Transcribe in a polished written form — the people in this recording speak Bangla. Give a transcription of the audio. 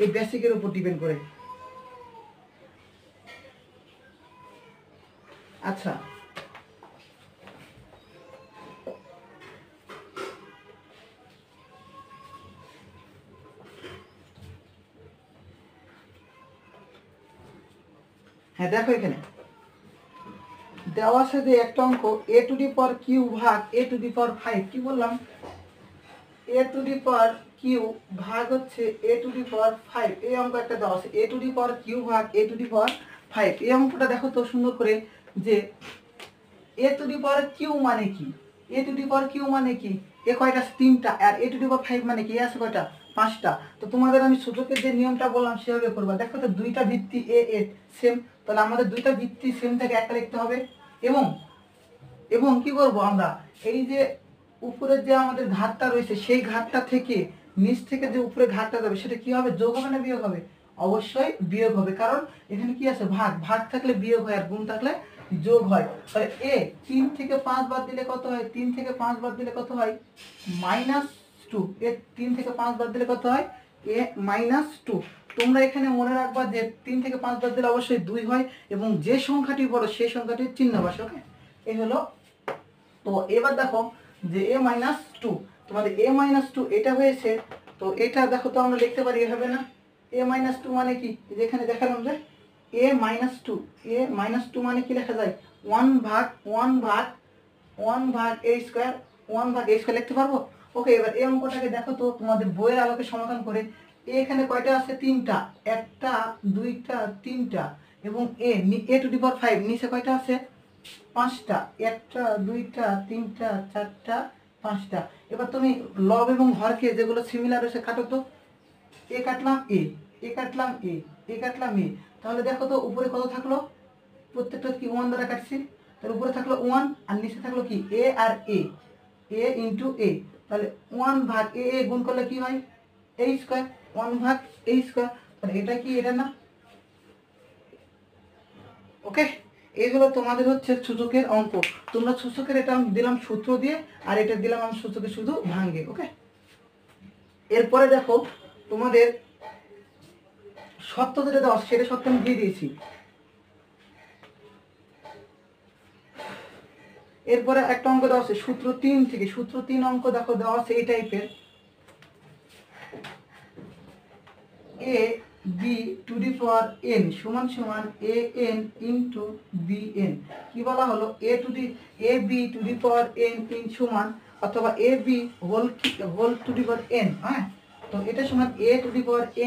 এই বেসিকের উপর ডিপেন্ড করে। আচ্ছা, হ্যাঁ দেখো এখানে দেওয়া আছে যে একটা অঙ্ক a to the power Q ভাগ a টু দি পাওয়ার 5। কি বললাম? a to the power Q ভাগ হচ্ছে a টু দি পাওয়ার 5। এই অঙ্ক একটা দেওয়া আছে a to the power Q ভাগ a টু দি পাওয়ার 5। এই অঙ্কটা দেখো তো সুন্দর করে যে a to the power Q মানে কি, a to the power Q মানে কি, এ কয়টা আছে? 3টা। আর a টু দি পাওয়ার 5 মানে কি, এ আছে কয়টা? 5টা। তো তোমাদের আমি সূচকের যে নিয়মটা বললাম সেভাবে করবা। দেখো তো দুইটা ভিত্তি a এ সেম, তাহলে আমাদের দুইটা ভিত্তি সেম থেকে একটা লিখতে হবে। এবং এবং কি করব আমরা, এই যে উপরের যে আমাদের ঘাতটা রয়েছে সেই ঘাতটা থেকে নিচ থেকে যে উপরে ঘাতটা যাবে সেটা কি হবে? যোগ হবে না বিয়োগ হবে? অবশ্যই বিয়োগ হবে, কারণ এখানে কি আছে? ভাগ। ভাগ থাকলে বিয়োগ হয় আর গুণ থাকলে যোগ হয়। তাহলে এ 3 থেকে 5 বাদ দিলে কত হয়? 3 থেকে 5 বাদ দিলে কত হয়? -2। এ 3 থেকে 5 বাদ দিলে কত হয়? এ -2। তোমরা এখানে মনে রাখবা যে 3 থেকে 5 বাদ দিলে অবশ্যই 2 হয় এবং যে সংখ্যাটি বড় সেই সংখ্যাটির চিহ্ন বসে। ওকে, এই হলো। তো এবার দেখো যে a-2, তোমাদের a-2 এটা হয়েছে। তো এটা দেখো তো আমরা লিখতে পারি এভাবে না? a-2 মানে কি, যেখানে দেখালাম যে a-2, a-2 মানে কি লেখা যায়? 1 ভাগ a স্কয়ার, 1 ভাগ a স্কয়ার লিখতে পারবো। ওকে, এবার এই অঙ্কটাকে দেখো তো তোমাদের বইয়ের আলোকে সমাধান করে। এখানে কয়টা আছে? 3টা। একটা, দুইটা, 3টা। এবং a টু দি পাওয়ার 5 নিচে কয়টা আছে? 5টা। একটা, দুইটা, 3টা, 4টা, 5টা। এবার তুমি লব এবং হরকে যেগুলো সিমিলার রয়েছে কাটো তো। এ কাটলাম এ, এ কাটলাম এ, এ কাটলাম এ। তাহলে দেখো তো উপরে কত থাকলো? প্রত্যেকটা কি 1 দ্বারা কাটছি। তাহলে উপরে থাকলো 1 আর নিচে থাকলো কি? এ আর এ, এ ইন্টু এ। তাহলে 1 ভাগ এ, এ গুণ করলে কি হয়? এ স্কয়ার। 1 ভাগ এ স্কয়ার। তাহলে এটা কি? এটা না? ওকে, এই হলো তোমাদের হচ্ছে সূচকের অঙ্ক। তোমরা সূচকের এটা আমি দিলাম সূত্র দিয়ে, আর এটা দিলাম আমি সূচকে শুধু ভাঙ্গে। ওকে, এরপরে দেখো তোমাদের সত্য যেটা দেওয়া সেটা সত্য আমি দিয়ে দিয়েছি। এরপরে একটা অঙ্ক দেওয়া আছে সূত্র 3 থেকে। সূত্র 3 অঙ্ক দেখো দেওয়া আছে এই টাইপের, a b to the power n সমান সমান a n into b n। কি বলা হলো? a b to the power n ইন সমান অথবা a b whole to the power n। হ্যাঁ, তো এটা সমান a to the power n